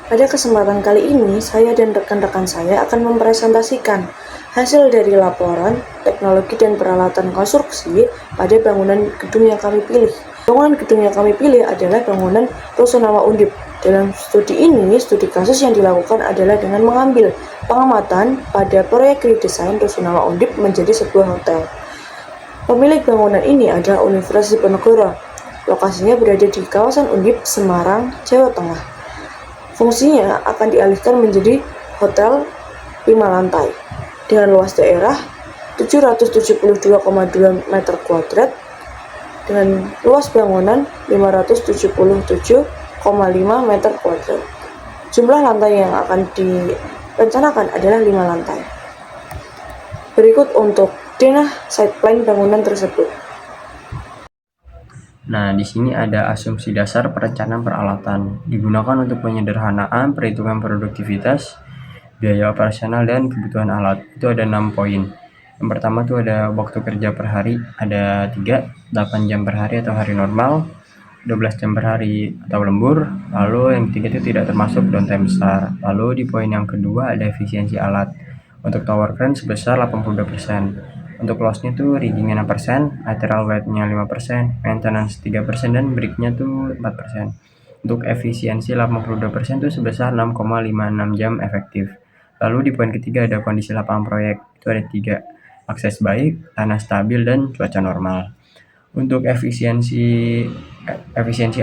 Pada kesempatan kali ini, saya dan rekan-rekan saya akan mempresentasikan hasil dari laporan teknologi dan peralatan konstruksi pada bangunan gedung yang kami pilih. Bangunan gedung yang kami pilih adalah bangunan Rusunawa Undip. Dalam studi ini, studi kasus yang dilakukan adalah dengan mengambil pengamatan pada proyek redesain Rusunawa Undip menjadi sebuah hotel. Pemilik bangunan ini adalah Universitas Diponegoro. Lokasinya berada di kawasan Undip, Semarang, Jawa Tengah. Fungsinya akan dialihkan menjadi hotel 5 lantai dengan luas daerah 772,2 meter kuadrat dengan luas bangunan 577,5 meter kuadrat. Jumlah lantai yang akan direncanakan adalah 5 lantai. Berikut untuk denah site plan bangunan tersebut. Nah, di sini ada asumsi dasar perencanaan peralatan. Digunakan untuk penyederhanaan perhitungan produktivitas, biaya operasional, dan kebutuhan alat. Itu ada 6 poin. Yang pertama tuh ada waktu kerja per hari, ada 3, 8 jam per hari atau hari normal, 12 jam per hari atau lembur. Lalu yang ketiga itu tidak termasuk downtime besar. Lalu di poin yang kedua ada efisiensi alat. Untuk tower crane sebesar 82%. Untuk loss-nya tuh rigging-nya 6%, lateral weight-nya 5%, maintenance 3%, dan break-nya tuh 4%. Untuk efisiensi 82% tuh sebesar 6,56 jam efektif. Lalu di poin ketiga ada kondisi lapangan proyek. Itu ada 3, akses baik, tanah stabil, dan cuaca normal. Untuk efisiensi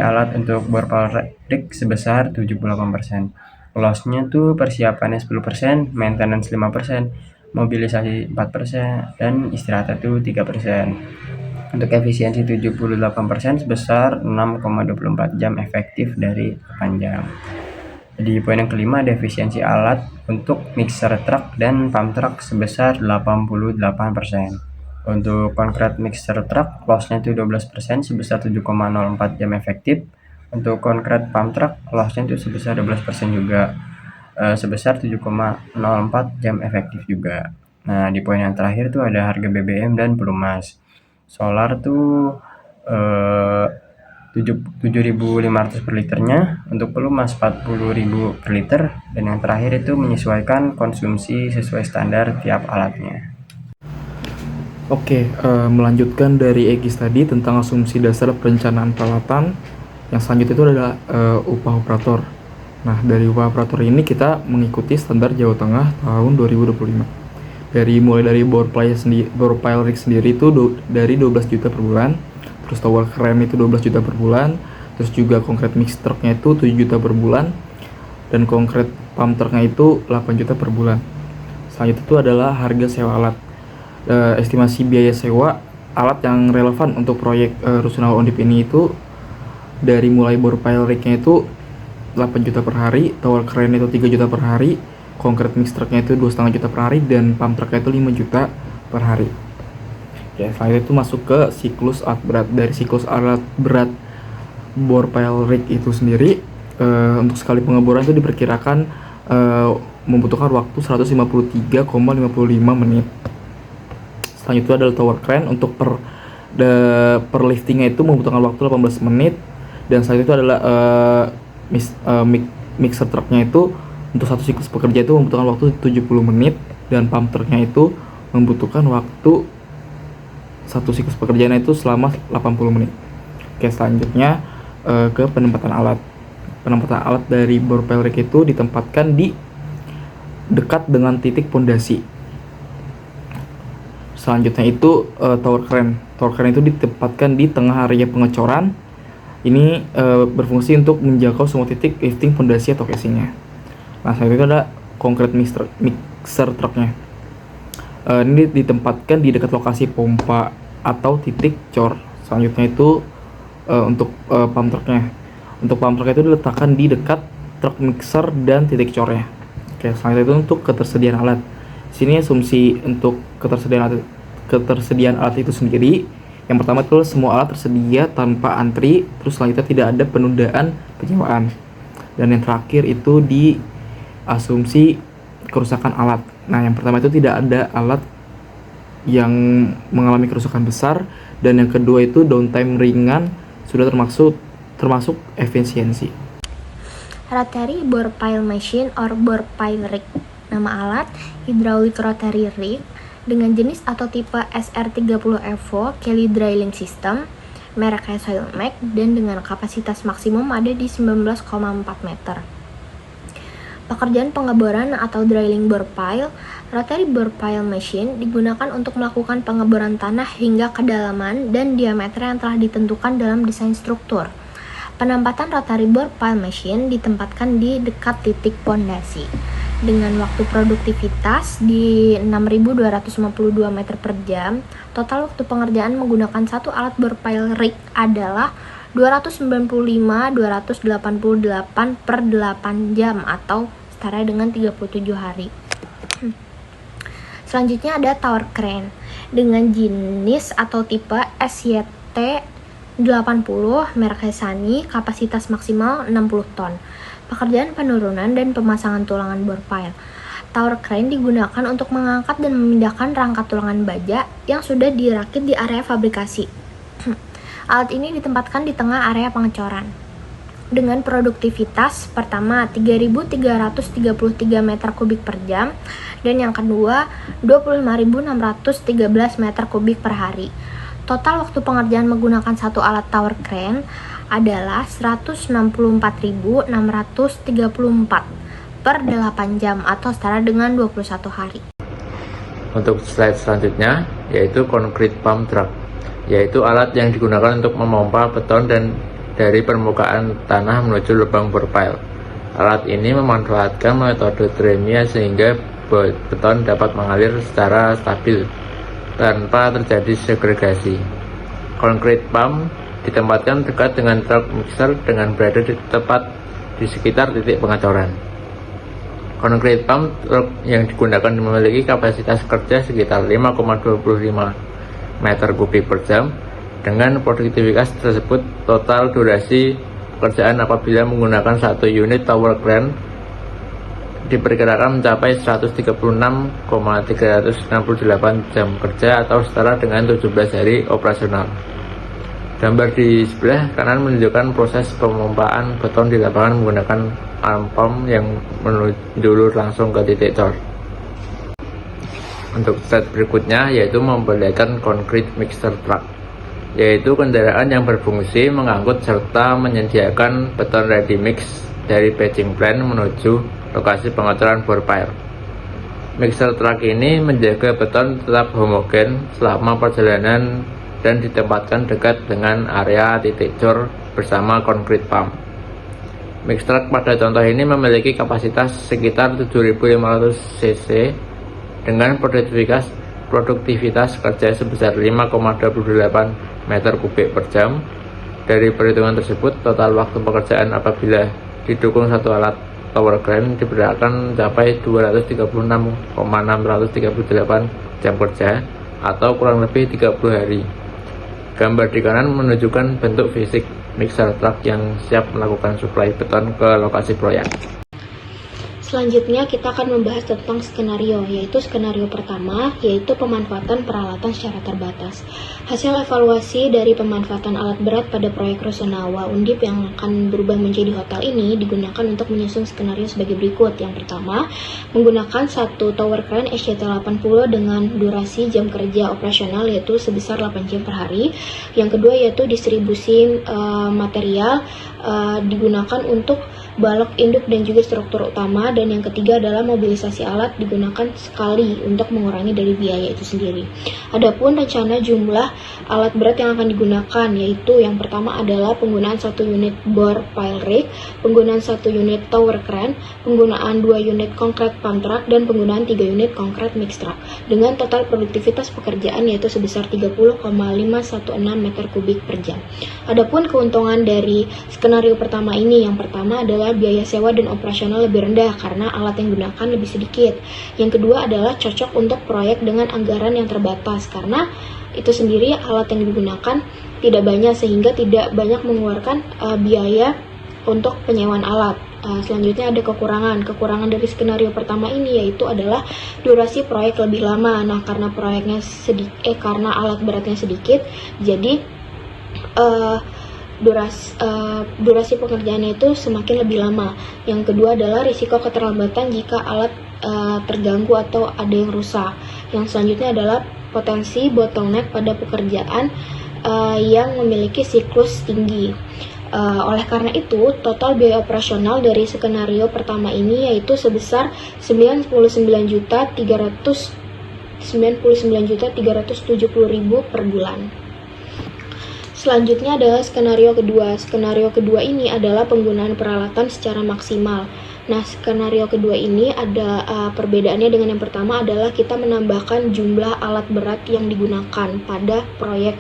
alat untuk bor power rig sebesar 78%. Loss-nya tuh persiapannya 10%, maintenance 5%, mobilisasi 4%, dan istirahat itu 3%. Untuk efisiensi 78% sebesar 6,24 jam efektif dari 8 jam. Di poin yang kelima ada efisiensi alat untuk mixer truck dan pump truck sebesar 88%. Untuk concrete mixer truck loss-nya itu 12% sebesar 7,04 jam efektif. Untuk concrete pump truck loss-nya itu sebesar 12% juga, sebesar 7,04 jam efektif juga. Nah, di poin yang terakhir tuh ada harga BBM dan pelumas. Solar tuh 7.500 per liternya, untuk pelumas 40.000 per liter, dan yang terakhir itu menyesuaikan konsumsi sesuai standar tiap alatnya. Oke, melanjutkan dari Egis tadi tentang asumsi dasar perencanaan peralatan. Yang selanjutnya itu adalah upah operator. Nah, dari upah operator ini kita mengikuti standar Jawa Tengah tahun 2025. Mulai dari bor pile rig sendiri itu dari 12 juta per bulan, terus tower crane itu 12 juta per bulan, terus juga concrete mix trucknya itu 7 juta per bulan, dan concrete pump trucknya itu 8 juta per bulan. Selanjutnya itu adalah harga sewa alat. Estimasi biaya sewa alat yang relevan untuk proyek Rusunawa Undip ini itu dari mulai bor pile rignya itu 8 juta per hari, tower crane itu 3 juta per hari, concrete mix trucknya itu 2,5 juta per hari, dan pump trucknya itu 5 juta per hari. Oke, selanjutnya itu masuk ke siklus alat berat. Dari siklus alat berat bor pile rig itu sendiri, untuk sekali pengeboran itu diperkirakan membutuhkan waktu 153,55 menit. Selanjutnya itu adalah tower crane. Untuk per liftingnya itu membutuhkan waktu 18 menit, dan selanjutnya itu adalah mixer trucknya itu untuk satu siklus pekerja itu membutuhkan waktu 70 menit, dan pump trucknya itu membutuhkan waktu satu siklus pekerjaan itu selama 80 menit. Oke, selanjutnya ke penempatan alat. Penempatan alat dari bor pile rig itu ditempatkan di dekat dengan titik pondasi. Selanjutnya itu tower crane. Tower crane itu ditempatkan di tengah area pengecoran. Ini berfungsi untuk menjangkau semua titik lifting pondasi atau casingnya. Nah, selanjutnya itu ada concrete mixer trucknya. Ini ditempatkan di dekat lokasi pompa atau titik cor. Selanjutnya itu untuk pump trucknya. Untuk pump truck itu diletakkan di dekat truk mixer dan titik cornya. Oke, selanjutnya itu untuk ketersediaan alat. Sini asumsi untuk ketersediaan alat itu sendiri. Yang pertama itu semua alat tersedia tanpa antri, terus selanjutnya tidak ada penundaan penyewaan. Dan yang terakhir itu di asumsi kerusakan alat. Nah, yang pertama itu tidak ada alat yang mengalami kerusakan besar, dan yang kedua itu downtime ringan sudah termasuk efisiensi. Rotary Bore Pile Machine or Bore Pile Rig. Nama alat, Hydraulic Rotary Rig, dengan jenis atau tipe SR30 Evo Kelly Drilling System, mereknya Soilmec, dan dengan kapasitas maksimum ada di 19,4 meter. Pekerjaan pengeboran atau drilling bore pile, rotary bore pile machine digunakan untuk melakukan pengeboran tanah hingga kedalaman dan diameter yang telah ditentukan dalam desain struktur. Penempatan rotary bore pile machine ditempatkan di dekat titik pondasi. Dengan waktu produktivitas di 6.252 meter per jam, total waktu pengerjaan menggunakan satu alat bore pile rig adalah 295.288 per 8 jam atau setara dengan 37 hari. Selanjutnya ada tower crane dengan jenis atau tipe SYT 80 merek Hesani, kapasitas maksimal 60 ton. Pekerjaan penurunan dan pemasangan tulangan bore pile. Tower crane digunakan untuk mengangkat dan memindahkan rangka tulangan baja yang sudah dirakit di area fabrikasi. Alat ini ditempatkan di tengah area pengecoran. Dengan produktivitas pertama 3.333 meter kubik per jam dan yang kedua 25.613 meter kubik per hari. Total waktu pengerjaan menggunakan satu alat tower crane adalah 164.634 per 8 jam atau setara dengan 21 hari. Untuk slide selanjutnya yaitu concrete pump truck, yaitu alat yang digunakan untuk memompa beton dan dari permukaan tanah menuju lubang bore pile. Alat ini memanfaatkan metode Tremia sehingga beton dapat mengalir secara stabil tanpa terjadi segregasi. Concrete pump ditempatkan dekat dengan truk mixer dengan berada tepat di sekitar titik pengecoran. Concrete pump truk yang digunakan memiliki kapasitas kerja sekitar 5,25 meter kubik per jam. Dengan produktivitas tersebut, total durasi pekerjaan apabila menggunakan satu unit tower crane diperkirakan mencapai 136,368 jam kerja atau setara dengan 17 hari operasional. Gambar di sebelah kanan menunjukkan proses pemompaan beton di lapangan menggunakan arm pump yang menjulur langsung ke titik cor. Untuk slide berikutnya yaitu memperlihatkan concrete mixer truck, yaitu kendaraan yang berfungsi mengangkut serta menyediakan beton ready mix dari batching plant menuju lokasi pengecoran bore pile. Mixer truck ini menjaga beton tetap homogen selama perjalanan dan ditempatkan dekat dengan area titik cor bersama concrete pump. Mixer truck pada contoh ini memiliki kapasitas sekitar 7.500 cc dengan produktivitas kerja sebesar 5,28 meter kubik per jam. Dari perhitungan tersebut, total waktu pekerjaan apabila didukung satu alat tower crane diperkirakan mencapai 236,638 jam kerja atau kurang lebih 30 hari. Gambar di kanan menunjukkan bentuk fisik mixer truck yang siap melakukan suplai beton ke lokasi proyek. Selanjutnya kita akan membahas tentang skenario, yaitu skenario pertama, yaitu pemanfaatan peralatan secara terbatas. Hasil evaluasi dari pemanfaatan alat berat pada proyek Rusunawa Undip yang akan berubah menjadi hotel ini digunakan untuk menyusun skenario sebagai berikut. Yang pertama, menggunakan satu tower crane SYT80 dengan durasi jam kerja operasional yaitu sebesar 8 jam per hari. Yang kedua yaitu distribusi material digunakan untuk balok induk dan juga struktur utama, dan yang ketiga adalah mobilisasi alat digunakan sekali untuk mengurangi dari biaya itu sendiri. Adapun rencana jumlah alat berat yang akan digunakan yaitu yang pertama adalah penggunaan 1 unit bore pile rig, penggunaan 1 unit tower crane, penggunaan 2 unit concrete pump truck, dan penggunaan 3 unit concrete mix truck dengan total produktivitas pekerjaan yaitu sebesar 30,516 meter kubik per jam. Adapun keuntungan dari skenario pertama ini, yang pertama adalah biaya sewa dan operasional lebih rendah karena alat yang digunakan lebih sedikit. Yang kedua adalah cocok untuk proyek dengan anggaran yang terbatas karena itu sendiri alat yang digunakan tidak banyak sehingga tidak banyak mengeluarkan biaya untuk penyewaan alat. Selanjutnya ada kekurangan dari skenario pertama ini yaitu adalah durasi proyek lebih lama. Nah, karena proyeknya karena alat beratnya sedikit, jadi durasi pekerjaannya itu semakin lebih lama. Yang kedua adalah risiko keterlambatan jika alat terganggu atau ada yang rusak. Yang selanjutnya adalah potensi bottleneck pada pekerjaan yang memiliki siklus tinggi. Oleh karena itu, total biaya operasional dari skenario pertama ini yaitu sebesar 99.370.000 per bulan. Selanjutnya adalah skenario kedua. Skenario kedua ini adalah penggunaan peralatan secara maksimal. Nah, skenario kedua ini ada perbedaannya dengan yang pertama adalah kita menambahkan jumlah alat berat yang digunakan pada proyek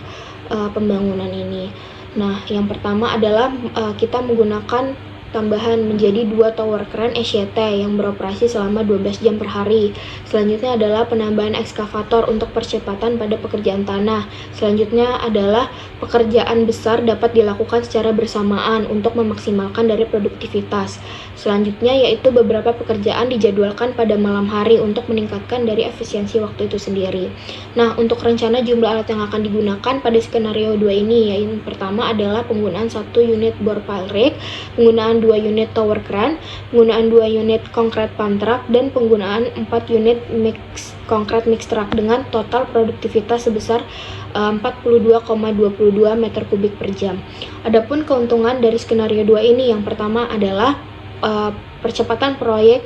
pembangunan ini. Nah, yang pertama adalah kita menggunakan tambahan menjadi 2 tower crane SYT yang beroperasi selama 12 jam per hari. Selanjutnya adalah penambahan ekskavator untuk percepatan pada pekerjaan tanah. Selanjutnya adalah pekerjaan besar dapat dilakukan secara bersamaan untuk memaksimalkan dari produktivitas. Selanjutnya yaitu beberapa pekerjaan dijadwalkan pada malam hari untuk meningkatkan dari efisiensi waktu itu sendiri. Nah, untuk rencana jumlah alat yang akan digunakan pada skenario 2 ini, yang pertama adalah penggunaan 1 unit bore pile rig, penggunaan 2 unit tower crane, penggunaan 2 unit concrete pump truck, dan penggunaan 4 unit concrete mix truck dengan total produktivitas sebesar 42,22 meter kubik per jam. Adapun keuntungan dari skenario 2 ini, yang pertama adalah percepatan proyek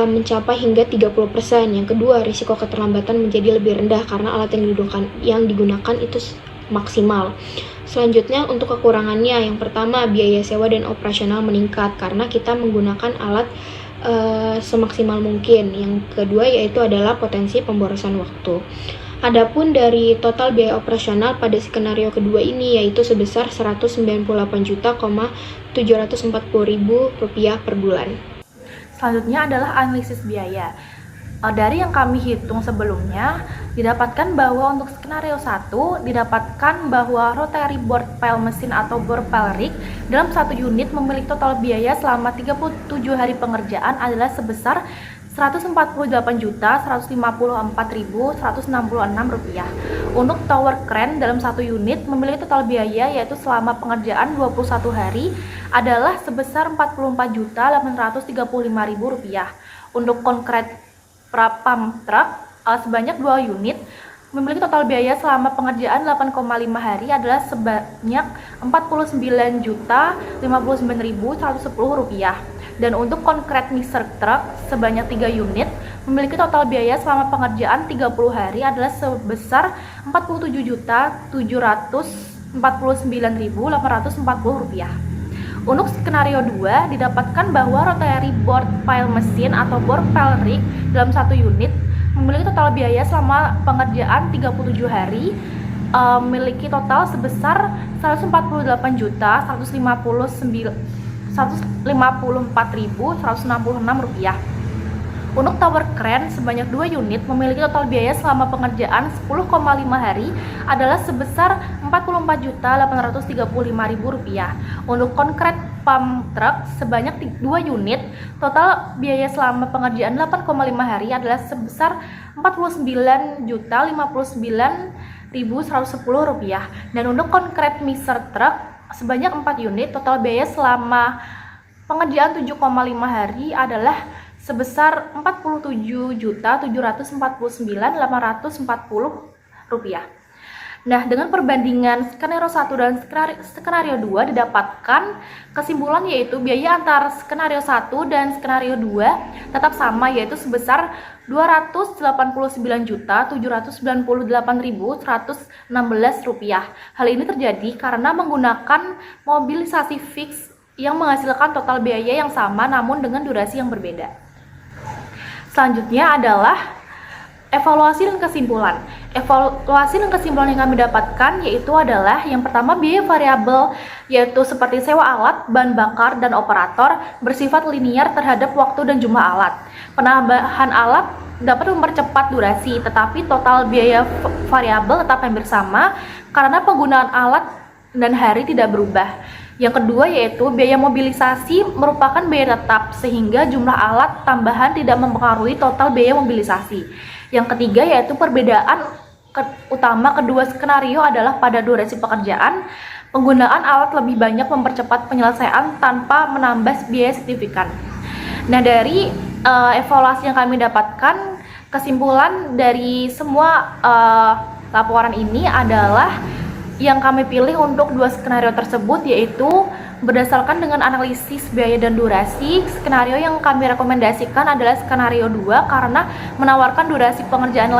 mencapai hingga 30%. Yang kedua, risiko keterlambatan menjadi lebih rendah karena alat yang digunakan itu maksimal. Selanjutnya untuk kekurangannya, yang pertama biaya sewa dan operasional meningkat karena kita menggunakan alat semaksimal mungkin. Yang kedua yaitu adalah potensi pemborosan waktu. Adapun dari total biaya operasional pada skenario kedua ini yaitu sebesar Rp98.740.000 per bulan. Selanjutnya adalah analisis biaya. Dari yang kami hitung sebelumnya, didapatkan bahwa untuk skenario 1 didapatkan bahwa rotary board pile mesin atau bore pile rig dalam satu unit memiliki total biaya selama 37 hari pengerjaan adalah sebesar Rp144.154.166. Untuk tower crane dalam satu unit memiliki total biaya yaitu selama pengerjaan 21 hari adalah sebesar Rp44.835.000. Untuk concrete pump truck sebanyak 2 unit memiliki total biaya selama pengerjaan 8,5 hari adalah sebanyak Rp49.059.110. Dan untuk concrete mixer truck sebanyak 3 unit memiliki total biaya selama pengerjaan 30 hari adalah sebesar Rp47.749.840. Untuk skenario 2 didapatkan bahwa rotary board pile mesin atau bore pile rig dalam satu unit memiliki total biaya selama pengerjaan 37 hari memiliki total sebesar Rp154.166. Untuk tower crane sebanyak 2 unit memiliki total biaya selama pengerjaan 10,5 hari adalah sebesar Rp44.835.000. Untuk concrete pump truck sebanyak 2 unit total biaya selama pengerjaan 8,5 hari adalah sebesar Rp49.059.110. Dan untuk concrete mixer truck sebanyak 4 unit total biaya selama pengerjaan 7,5 hari adalah sebesar Rp47.749.840. Nah, dengan perbandingan skenario 1 dan skenario 2 didapatkan kesimpulan yaitu biaya antara skenario 1 dan skenario 2 tetap sama yaitu sebesar Rp289.116. Hal ini terjadi karena menggunakan mobilisasi fix yang menghasilkan total biaya yang sama namun dengan durasi yang berbeda. Selanjutnya adalah evaluasi dan kesimpulan. Evaluasi dan kesimpulan yang kami dapatkan yaitu adalah yang pertama biaya variabel yaitu seperti sewa alat, bahan bakar, dan operator bersifat linear terhadap waktu dan jumlah alat. Penambahan alat dapat mempercepat durasi tetapi total biaya variabel tetap hampir sama karena penggunaan alat dan hari tidak berubah. Yang kedua yaitu biaya mobilisasi merupakan biaya tetap sehingga jumlah alat tambahan tidak mempengaruhi total biaya mobilisasi. Yang ketiga yaitu perbedaan utama kedua skenario adalah pada durasi pekerjaan. Penggunaan alat lebih banyak mempercepat penyelesaian tanpa menambah biaya signifikan. Nah, dari evaluasi yang kami dapatkan, kesimpulan dari semua laporan ini adalah yang kami pilih untuk 2 skenario tersebut, yaitu berdasarkan dengan analisis biaya dan durasi. Skenario yang kami rekomendasikan adalah skenario 2 karena menawarkan durasi pengerjaan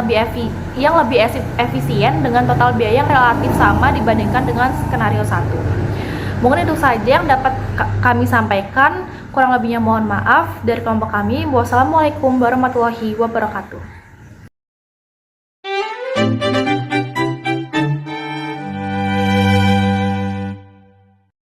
yang lebih efisien dengan total biaya yang relatif sama dibandingkan dengan skenario 1. Mungkin itu saja yang dapat kami sampaikan. Kurang lebihnya mohon maaf. Dari kelompok kami, wassalamualaikum warahmatullahi wabarakatuh.